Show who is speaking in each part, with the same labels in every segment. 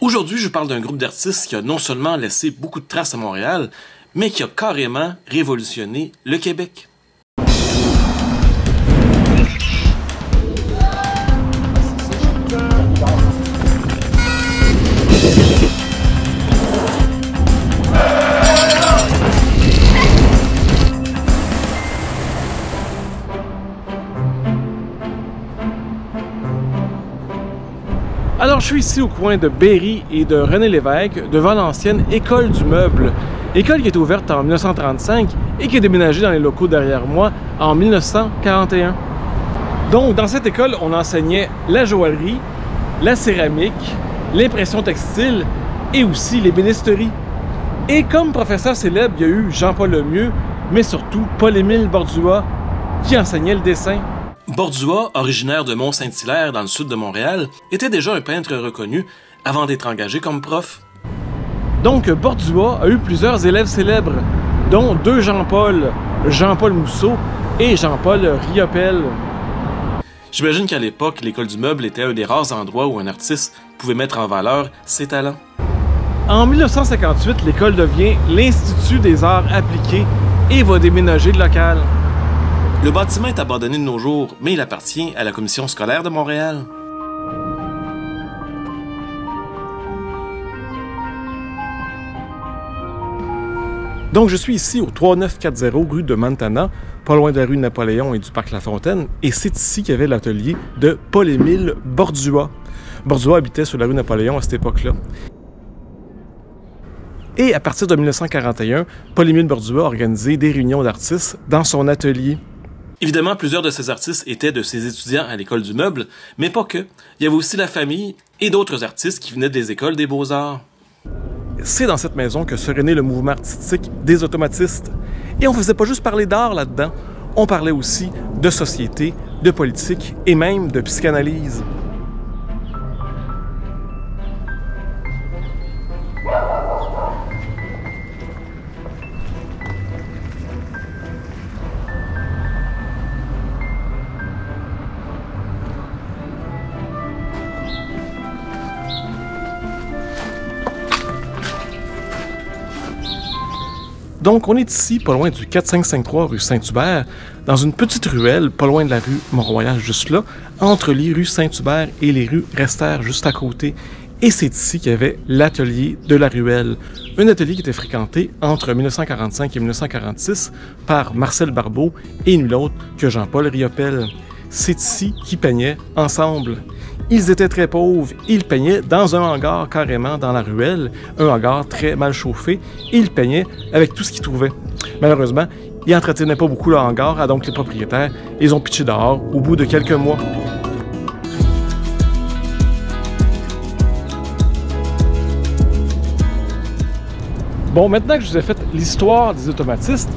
Speaker 1: Aujourd'hui, je parle d'un groupe d'artistes qui a non seulement laissé beaucoup de traces à Montréal, mais qui a carrément révolutionné le Québec.
Speaker 2: Alors, je suis ici au coin de Berry et de René Lévesque, devant l'ancienne École du Meuble. École qui est ouverte en 1935 et qui est déménagée dans les locaux derrière moi en 1941. Donc, dans cette école, on enseignait la joaillerie, la céramique, l'impression textile et aussi l'ébénisterie. Et comme professeur célèbre, il y a eu Jean-Paul Lemieux, mais surtout Paul-Émile Bordua, qui enseignait le dessin.
Speaker 1: Bordua, originaire de Mont-Saint-Hilaire dans le sud de Montréal, était déjà un peintre reconnu avant d'être engagé comme prof.
Speaker 2: Donc Bordua a eu plusieurs élèves célèbres, dont deux Jean-Paul, Jean-Paul Mousseau et Jean-Paul Riopelle.
Speaker 1: J'imagine qu'à l'époque, l'école du meuble était un des rares endroits où un artiste pouvait mettre en valeur ses talents.
Speaker 2: En 1958, l'école devient l'Institut des arts appliqués et va déménager de local.
Speaker 1: Le bâtiment est abandonné de nos jours, mais il appartient à la Commission scolaire de Montréal.
Speaker 2: Donc je suis ici au 3940 rue de Montana, pas loin de la rue Napoléon et du parc La Fontaine, et c'est ici qu'il y avait l'atelier de Paul-Émile Bordua. Bordua habitait sur la rue Napoléon à cette époque-là. Et à partir de 1941, Paul-Émile Bordua a organisé des réunions d'artistes dans son atelier.
Speaker 1: Évidemment, plusieurs de ces artistes étaient de ses étudiants à l'école du meuble, mais pas que. Il y avait aussi la famille et d'autres artistes qui venaient des écoles des beaux-arts.
Speaker 2: C'est dans cette maison que serait né le mouvement artistique des automatistes. Et on faisait pas juste parler d'art là-dedans, on parlait aussi de société, de politique et même de psychanalyse. Donc, on est ici, pas loin du 4553 rue Saint-Hubert, dans une petite ruelle, pas loin de la rue Mont-Royal, juste là, entre les rues Saint-Hubert et les rues Restère, juste à côté. Et c'est ici qu'il y avait l'atelier de la ruelle. Un atelier qui était fréquenté entre 1945 et 1946 par Marcel Barbeau et nul autre que Jean-Paul Riopelle. C'est ici qu'ils peignaient ensemble. Ils étaient très pauvres, ils peignaient dans un hangar carrément dans la ruelle, un hangar très mal chauffé, et ils peignaient avec tout ce qu'ils trouvaient. Malheureusement, ils n'entretenaient pas beaucoup le hangar, donc les propriétaires les ont pitchés dehors au bout de quelques mois. Bon, maintenant que je vous ai fait l'histoire des automatistes,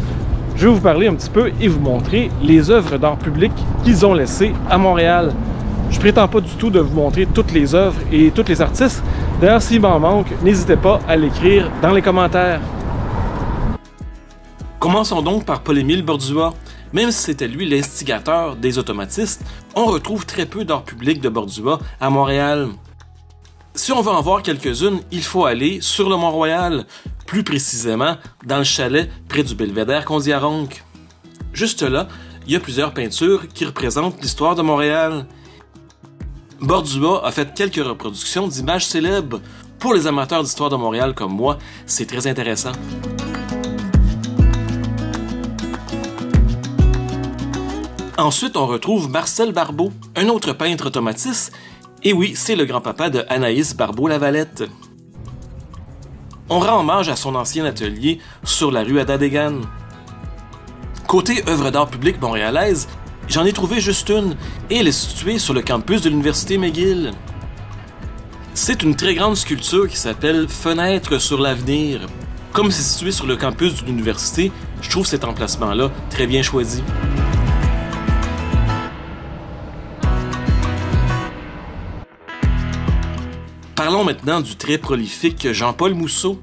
Speaker 2: je vais vous parler un petit peu et vous montrer les œuvres d'art public qu'ils ont laissées à Montréal. Je prétends pas du tout de vous montrer toutes les œuvres et tous les artistes. D'ailleurs, s'il m'en manque, n'hésitez pas à l'écrire dans les commentaires.
Speaker 1: Commençons donc par Paul-Émile Bordua. Même si c'était lui l'instigateur des automatistes, on retrouve très peu d'art public de Bordua à Montréal. Si on veut en voir quelques-unes, il faut aller sur le Mont-Royal, plus précisément dans le chalet près du belvédère Kondiaronk. Juste là, il y a plusieurs peintures qui représentent l'histoire de Montréal. Bordua a fait quelques reproductions d'images célèbres. Pour les amateurs d'histoire de Montréal comme moi, c'est très intéressant. Ensuite, on retrouve Marcel Barbeau, un autre peintre automatiste. Et oui, c'est le grand-papa de Anaïs Barbeau-Lavalette. On rend hommage à son ancien atelier sur la rue Adadégan. Côté œuvre d'art public montréalaise, j'en ai trouvé juste une, et elle est située sur le campus de l'Université McGill. C'est une très grande sculpture qui s'appelle « Fenêtre sur l'avenir ». Comme c'est situé sur le campus de l'université, je trouve cet emplacement-là très bien choisi. Parlons maintenant du très prolifique Jean-Paul Mousseau.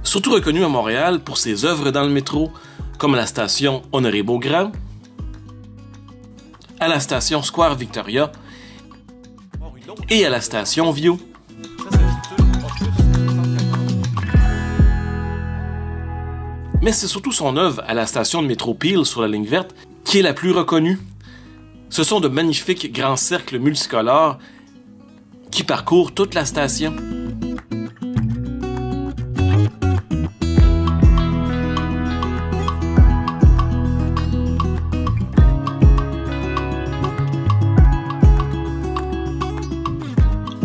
Speaker 1: Surtout reconnu à Montréal pour ses œuvres dans le métro, comme à la station Honoré-Beaugrand, à la station Square Victoria et à la station Viau. mais c'est surtout son œuvre à la station de métro Peel sur la ligne verte qui est la plus reconnue. Ce sont de magnifiques grands cercles multicolores qui parcourent toute la station.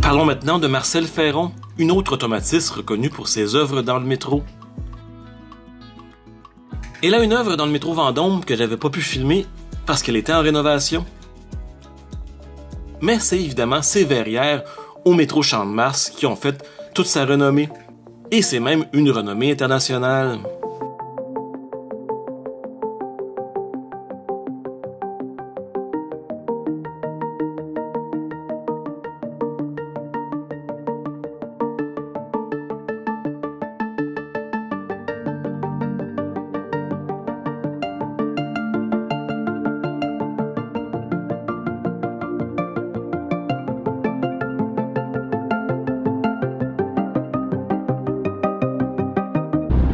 Speaker 1: Parlons maintenant de Marcel Ferron, une autre automatiste reconnue pour ses œuvres dans le métro. Elle a une œuvre dans le métro Vendôme que j'avais pas pu filmer parce qu'elle était en rénovation. Mais c'est évidemment ses verrières au métro Champ-de-Mars qui ont fait toute sa renommée. Et c'est même une renommée internationale.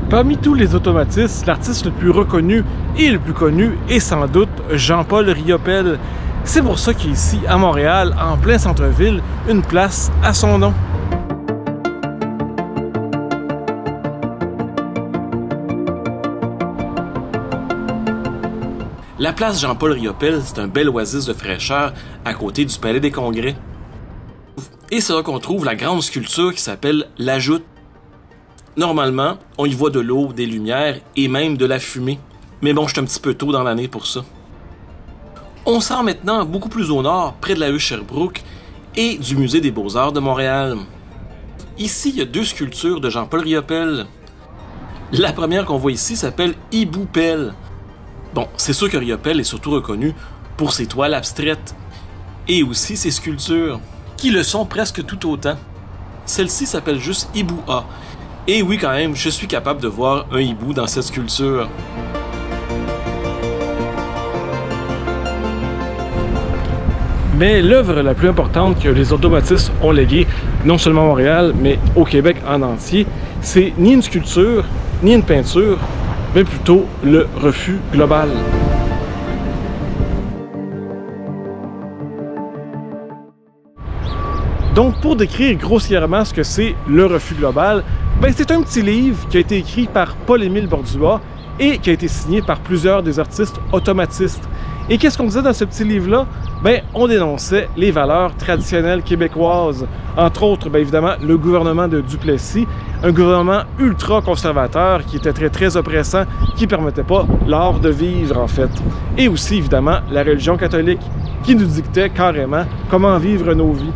Speaker 2: Parmi tous les automatistes, l'artiste le plus reconnu et le plus connu est sans doute Jean-Paul Riopelle. C'est pour ça qu'il y a ici, à Montréal, en plein centre-ville, une place à son nom.
Speaker 1: La place Jean-Paul Riopelle, c'est un bel oasis de fraîcheur à côté du Palais des Congrès. Et c'est là qu'on trouve la grande sculpture qui s'appelle La Joute. Normalement, on y voit de l'eau, des lumières et même de la fumée. Mais bon, je suis un petit peu tôt dans l'année pour ça. On se rend maintenant beaucoup plus au nord, près de la rue Sherbrooke et du Musée des Beaux-Arts de Montréal. Ici, il y a deux sculptures de Jean-Paul Riopelle. La première qu'on voit ici s'appelle Hiboupelle. Bon, c'est sûr que Riopelle est surtout reconnu pour ses toiles abstraites et aussi ses sculptures, qui le sont presque tout autant. Celle-ci s'appelle juste Hiboua. Et oui, quand même, je suis capable de voir un hibou dans cette sculpture.
Speaker 2: Mais l'œuvre la plus importante que les automatistes ont léguée, non seulement à Montréal, mais au Québec en entier, c'est ni une sculpture, ni une peinture, mais plutôt le refus global. Donc, pour décrire grossièrement ce que c'est le refus global, c'est un petit livre qui a été écrit par Paul-Émile Bordua et qui a été signé par plusieurs des artistes automatistes. Et qu'est-ce qu'on disait dans ce petit livre-là? On dénonçait les valeurs traditionnelles québécoises. Entre autres, évidemment, le gouvernement de Duplessis, un gouvernement ultra-conservateur qui était très oppressant, qui ne permettait pas l'art de vivre, en fait. Et aussi, évidemment, la religion catholique, qui nous dictait carrément comment vivre nos vies.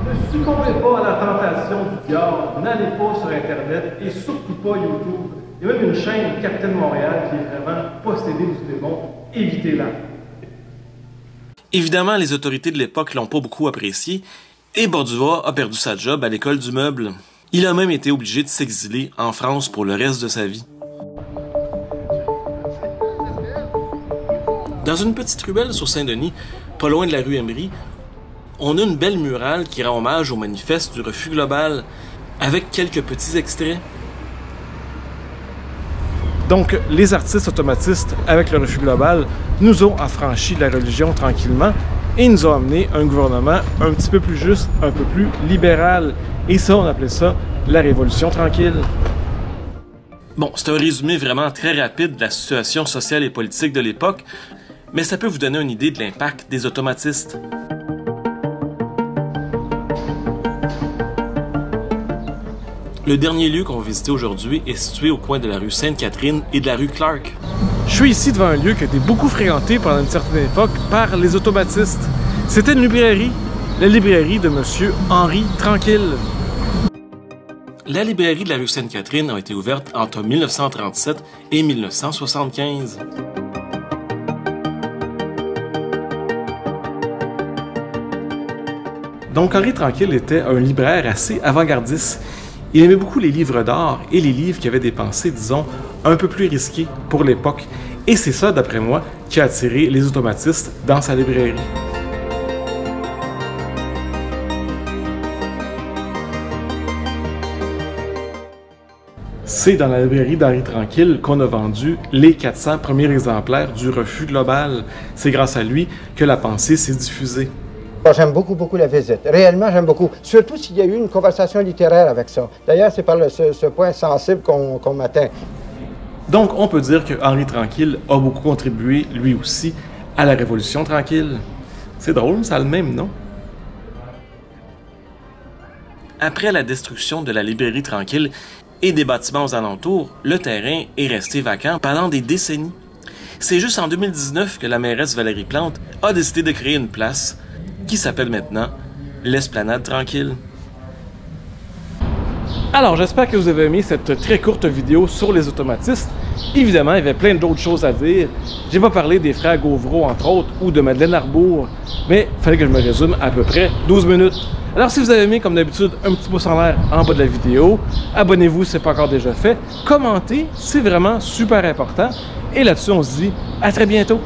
Speaker 2: Ne succombez pas à la tentation du diable, n'allez pas sur Internet et surtout pas YouTube. Il y a même une chaîne Captain Montréal qui est vraiment possédée du démon. Évitez-la.
Speaker 1: Évidemment, les autorités de l'époque l'ont pas beaucoup apprécié et Bordua a perdu sa job à l'école du meuble. Il a même été obligé de s'exiler en France pour le reste de sa vie. Dans une petite ruelle sur Saint-Denis, pas loin de la rue Emery, on a une belle murale qui rend hommage au manifeste du refus global, avec quelques petits extraits.
Speaker 2: Donc, les artistes automatistes, avec le refus global, nous ont affranchis de la religion tranquillement et nous ont amené un gouvernement un petit peu plus juste, un peu plus libéral. Et ça, on appelait ça la Révolution tranquille.
Speaker 1: Bon, c'est un résumé vraiment très rapide de la situation sociale et politique de l'époque, mais ça peut vous donner une idée de l'impact des automatistes. Le dernier lieu qu'on va visiter aujourd'hui est situé au coin de la rue Sainte-Catherine et de la rue Clark.
Speaker 2: Je suis ici devant un lieu qui a été beaucoup fréquenté pendant une certaine époque par les automatistes. C'était une librairie, la librairie de Monsieur Henri Tranquille.
Speaker 1: La librairie de la rue Sainte-Catherine a été ouverte entre 1937 et 1975.
Speaker 2: Donc Henri Tranquille était un libraire assez avant-gardiste. Il aimait beaucoup les livres d'art et les livres qui avaient des pensées, disons, un peu plus risquées pour l'époque. Et c'est ça, d'après moi, qui a attiré les automatistes dans sa librairie. C'est dans la librairie d'Henri Tranquille qu'on a vendu les 400 premiers exemplaires du Refus global. C'est grâce à lui que la pensée s'est diffusée.
Speaker 3: J'aime beaucoup, beaucoup la visite. Réellement, j'aime beaucoup. Surtout s'il y a eu une conversation littéraire avec ça. D'ailleurs, c'est par ce point sensible qu'on m'atteint.
Speaker 2: Donc, on peut dire que Henri Tranquille a beaucoup contribué, lui aussi, à la Révolution tranquille. C'est drôle, ça a le même nom.
Speaker 1: Après la destruction de la librairie tranquille et des bâtiments aux alentours, le terrain est resté vacant pendant des décennies. C'est juste en 2019 que la mairesse Valérie Plante a décidé de créer une place qui s'appelle maintenant l'Esplanade Tranquille.
Speaker 2: Alors, j'espère que vous avez aimé cette très courte vidéo sur les automatistes. Évidemment, il y avait plein d'autres choses à dire. J'ai pas parlé des frères Gauvreau, entre autres, ou de Madeleine Arbour, mais il fallait que je me résume à peu près 12 minutes. Alors, si vous avez aimé, comme d'habitude, un petit pouce en l'air en bas de la vidéo, abonnez-vous si ce n'est pas encore déjà fait, commentez, c'est vraiment super important. Et là-dessus, on se dit à très bientôt!